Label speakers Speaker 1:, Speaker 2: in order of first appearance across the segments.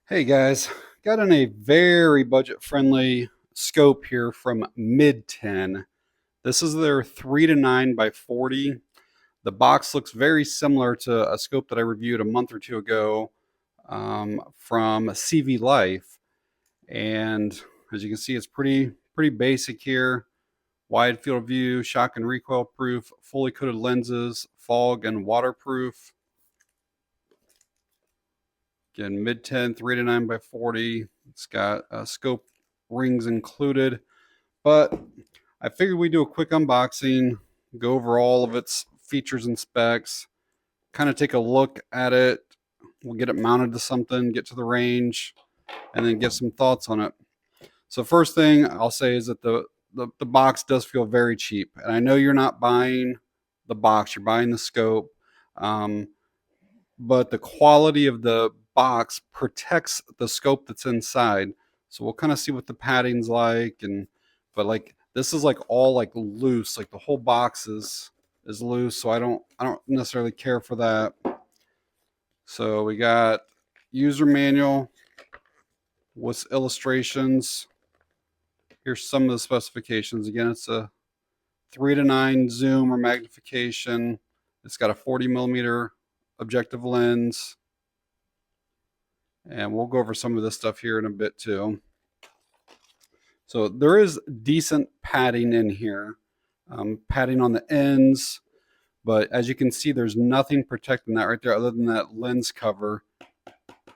Speaker 1: Hey guys, got in a very budget-friendly scope here from MidTen. This is their 3 to 9 by 40. The box looks very similar to a scope that I reviewed a month or two ago from CV Life. And as you can see, it's pretty basic here. Wide field of view, shock and recoil proof, fully coated lenses, fog and waterproof. Again, MidTen 3 to 9 by 40. It's got scope rings included, but I figured we'd do a quick unboxing, go over all of its features and specs, kind of take a look at it. We'll get it mounted to something, get to the range, and then get some thoughts on it. So first thing I'll say is that the box does feel very cheap. And I know you're not buying the box, you're buying the scope. But the quality of the box protects the scope that's inside. So we'll kind of see what the padding's like, but like this is like all like loose, like the whole box is loose. So I don't necessarily care for that. So we got user manual with illustrations. Here's some of the specifications. Again, it's a 3 to 9 zoom or magnification. It's got a 40mm objective lens. And we'll go over some of this stuff here in a bit too. So there is decent padding in here, padding on the ends, but as you can see, there's nothing protecting that right there other than that lens cover.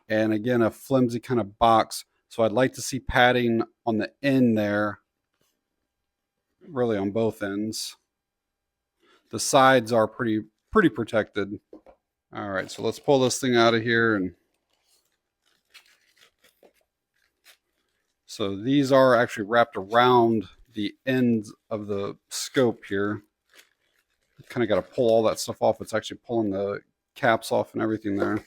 Speaker 1: And again, a flimsy kind of box. So I'd like to see padding on the end there, really on both ends. The sides are pretty protected. All right, so let's pull this thing out of here. And so these are actually wrapped around the ends of the scope here. Kind of got to pull all that stuff off. It's actually pulling the caps off and everything there.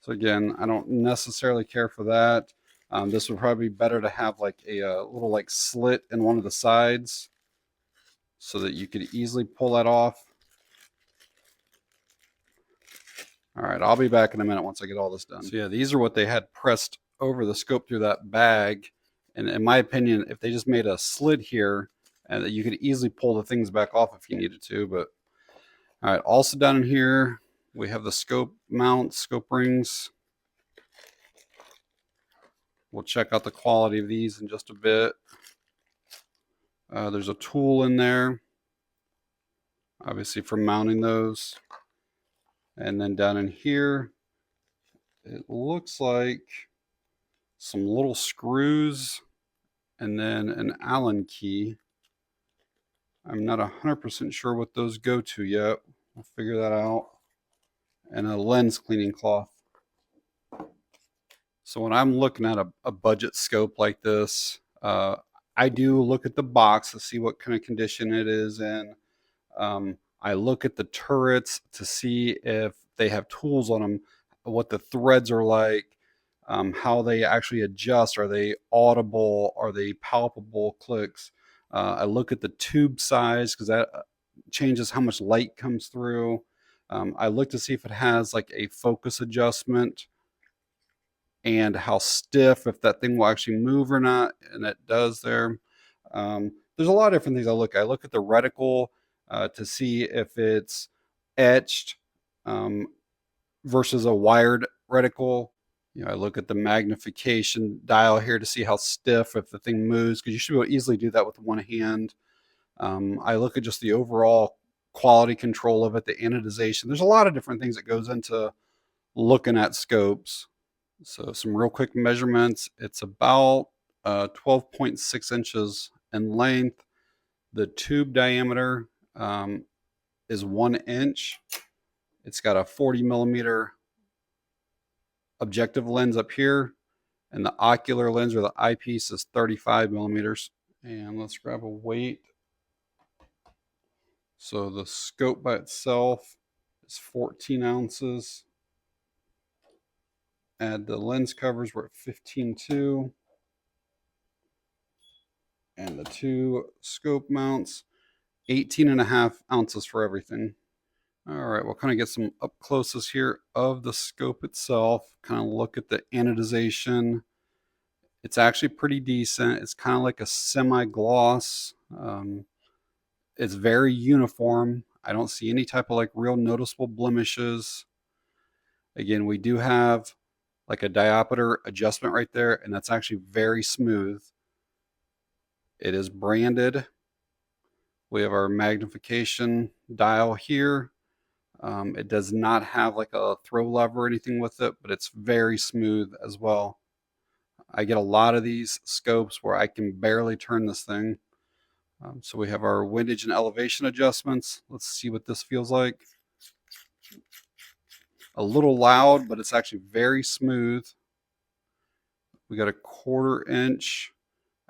Speaker 1: So again, I don't necessarily care for that. This would probably be better to have like a little like slit in one of the sides so that you could easily pull that off. All right, I'll be back in a minute once I get all this done. So yeah, these are what they had pressed over the scope through that bag. And in my opinion, if they just made a slit here, and that you could easily pull the things back off if you needed to. But all right, also down in here, we have the scope mounts, scope rings. We'll check out the quality of these in just a bit. There's a tool in there, obviously for mounting those. And then down in here, it looks like some little screws and then an Allen key. I'm not 100% sure what those go to yet. We'll figure that out. And a lens cleaning cloth. So when I'm looking at a budget scope like this, I do look at the box to see what kind of condition it is in. I look at the turrets to see if they have tools on them, what the threads are like, how they actually adjust. Are they audible? Are they palpable clicks? I look at the tube size because that changes how much light comes through. I look to see if it has like a focus adjustment and how stiff, if that thing will actually move or not, and it does there. There's a lot of different things I look at. I look at the reticle to see if it's etched versus a wired reticle. You know, I look at the magnification dial here to see how stiff, if the thing moves, because you should be able to easily do that with one hand. I look at just the overall quality control of it, the anodization. There's a lot of different things that goes into looking at scopes. So some real quick measurements. It's about 12.6 inches in length. The tube diameter is 1 inch. It's got a 40mm objective lens up here, and the ocular lens or the eyepiece is 35mm. And let's grab a weight. So the scope by itself is 14 ounces. Add the lens covers, we're at 15.2. And the two scope mounts, 18.5 ounces for everything. All right, we'll kind of get some up closes here of the scope itself, kind of look at the anodization. It's actually pretty decent. It's kind of like a semi-gloss. It's very uniform. I don't see any type of like real noticeable blemishes. Again, we do have like a diopter adjustment right there, and that's actually very smooth. It is branded. We have our magnification dial here. It does not have like a throw lever or anything with it, but it's very smooth as well. I get a lot of these scopes where I can barely turn this thing. So we have our windage and elevation adjustments. Let's see what this feels like. A little loud, but it's actually very smooth. We got a 1/4 inch.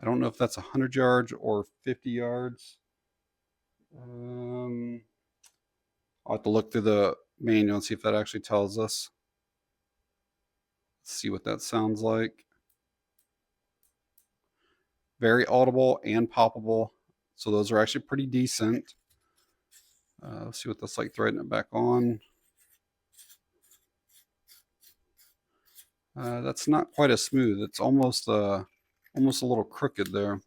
Speaker 1: I don't know if that's 100 yards or 50 yards. I'll have to look through the manual and see if that actually tells us. Let's see what that sounds like. Very audible and poppable. So those are actually pretty decent. Let's see what that's like threading it back on. That's not quite as smooth. It's almost a little crooked there.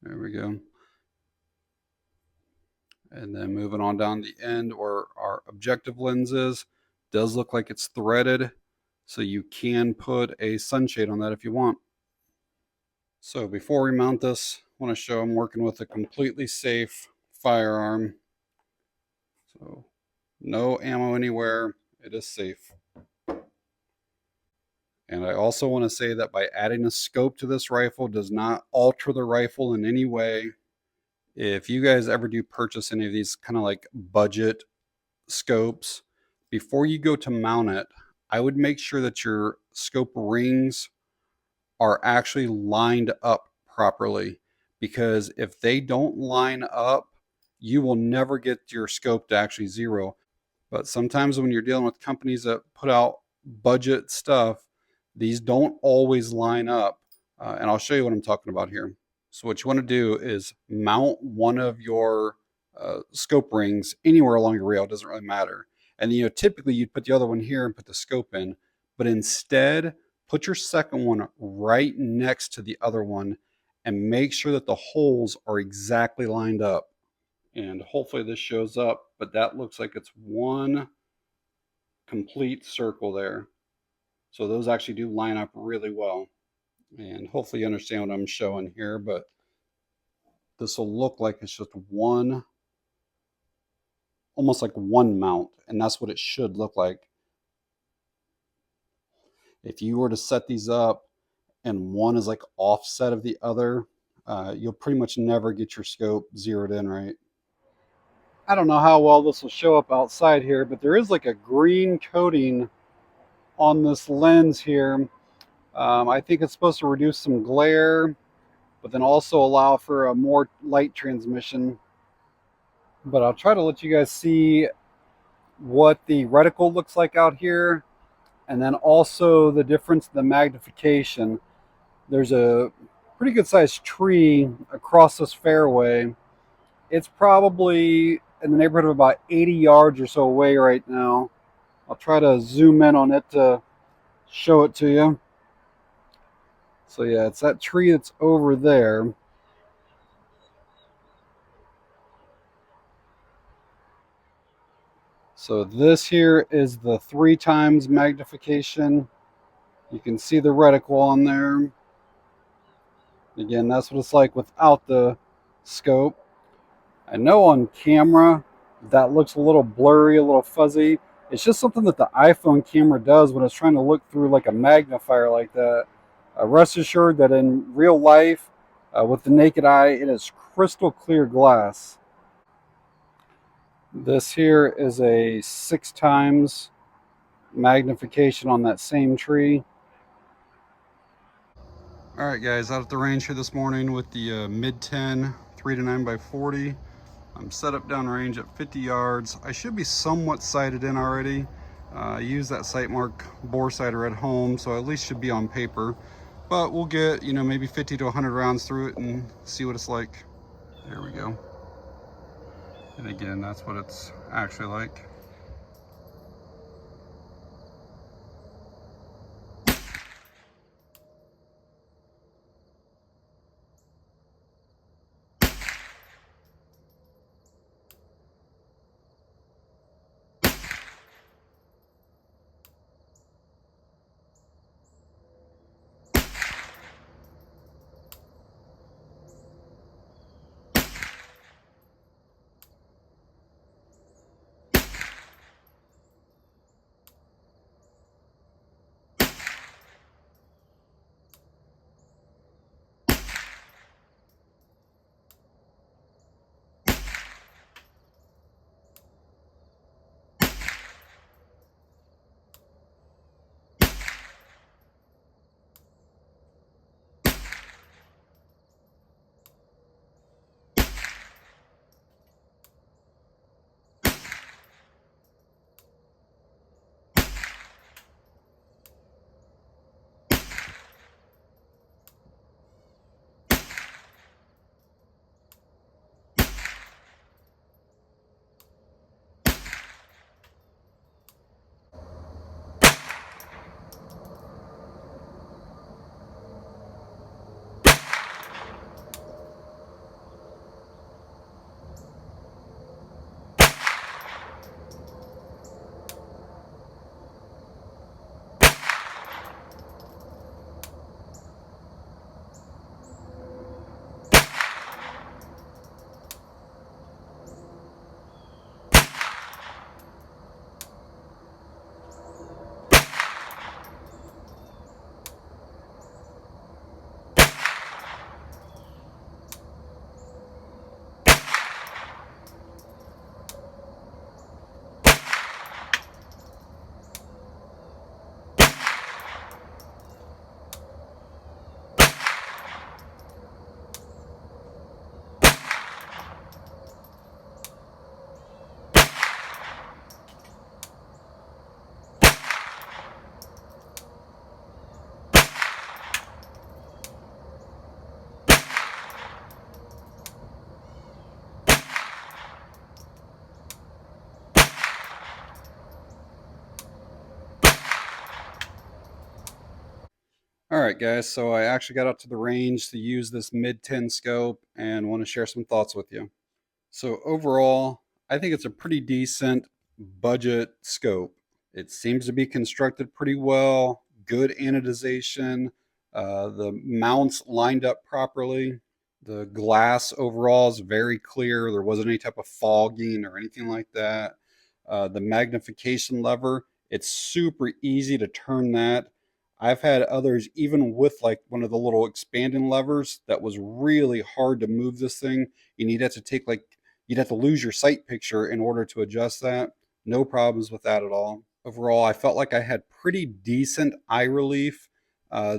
Speaker 1: There we go. And then moving on down the end where our objective lens is, does look like it's threaded. So you can put a sunshade on that if you want. So before we mount this, I want to show I'm working with a completely safe firearm. So no ammo anywhere. It is safe. And I also want to say that by adding a scope to this rifle does not alter the rifle in any way. If you guys ever do purchase any of these kind of like budget scopes, before you go to mount it, I would make sure that your scope rings are actually lined up properly, because if they don't line up, you will never get your scope to actually zero. But sometimes when you're dealing with companies that put out budget stuff, these don't always line up. And I'll show you what I'm talking about here. So what you want to do is mount one of your scope rings anywhere along your rail. It doesn't really matter. And typically you'd put the other one here and put the scope in, but instead put your second one right next to the other one and make sure that the holes are exactly lined up. And hopefully this shows up, but that looks like it's one complete circle there. So those actually do line up really well. And hopefully you understand what I'm showing here, but this will look like it's just one, almost like one mount, and that's what it should look like. If you were to set these up and one is like offset of the other, you'll pretty much never get your scope zeroed in right. I don't know how well this will show up outside here, but there is like a green coating on this lens here. I think it's supposed to reduce some glare, but then also allow for a more light transmission. But I'll try to let you guys see what the reticle looks like out here, and then also the difference in the magnification. There's a pretty good sized tree across this fairway. It's probably in the neighborhood of about 80 yards or so away right now. I'll try to zoom in on it to show it to you. So yeah, it's that tree that's over there. So this here is the 3 times magnification. You can see the reticle on there. Again, that's what it's like without the scope. I know on camera that looks a little blurry, a little fuzzy. It's just something that the iPhone camera does when it's trying to look through like a magnifier like that. Rest assured that in real life, with the naked eye, it is crystal clear glass. This here is a 6 times magnification on that same tree. All right, guys, out at the range here this morning with the MidTen 3-9x40. I'm set up downrange at 50 yards. I should be somewhat sighted in already. I use that sight mark bore sighter at home, so I at least should be on paper. but we'll get, you know, maybe 50 to 100 rounds through it and see what it's like. There we go. And again, that's what it's actually like. All right, guys, so I actually got out to the range to use this MidTen scope and want to share some thoughts with you. So overall, I think it's a pretty decent budget scope. It seems to be constructed pretty well, good anodization, the mounts lined up properly. The glass overall is very clear. There wasn't any type of fogging or anything like that. The magnification lever, it's super easy to turn that. I've had others, even with like one of the little expanding levers, that was really hard to move this thing. You'd have to take like, you'd have to lose your sight picture in order to adjust that. No problems with that at all. Overall, I felt like I had pretty decent eye relief.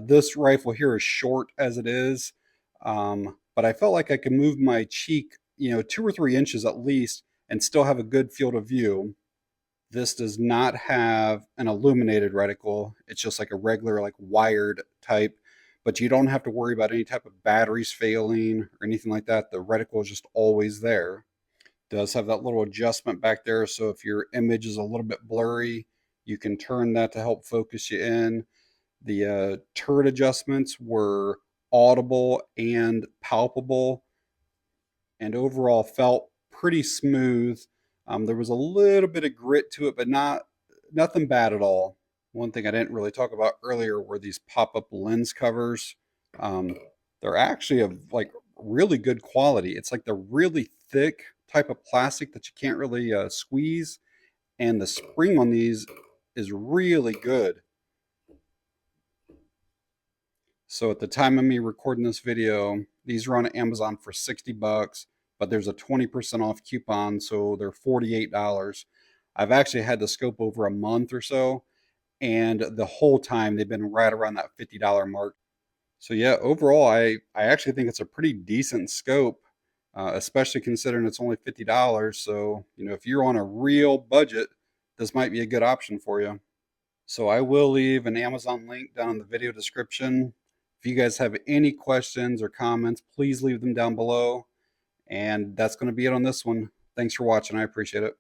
Speaker 1: This rifle here is short as it is, but I felt like I could move my cheek, you know, 2 or 3 inches at least, and still have a good field of view. This does not have an illuminated reticle. It's just like a regular, like wired type, but you don't have to worry about any type of batteries failing or anything like that. The reticle is just always there. It does have that little adjustment back there, so if your image is a little bit blurry, you can turn that to help focus you in. The turret adjustments were audible and palpable, and overall felt pretty smooth. There was a little bit of grit to it, but nothing bad at all. One thing I didn't really talk about earlier were these pop-up lens covers. Um, they're actually of like really good quality. It's like the really thick type of plastic that you can't really squeeze, and the spring on these is really good. So at the time of me recording this video, these are on Amazon for 60 bucks, but there's a 20% off coupon, so they're $48. I've actually had the scope over a month or so, and the whole time they've been right around that $50 mark. So yeah, overall, I actually think it's a pretty decent scope, especially considering it's only $50. So, you know, if you're on a real budget, this might be a good option for you. So I will leave an Amazon link down in the video description. If you guys have any questions or comments, please leave them down below. And that's going to be it on this one. Thanks for watching. I appreciate it.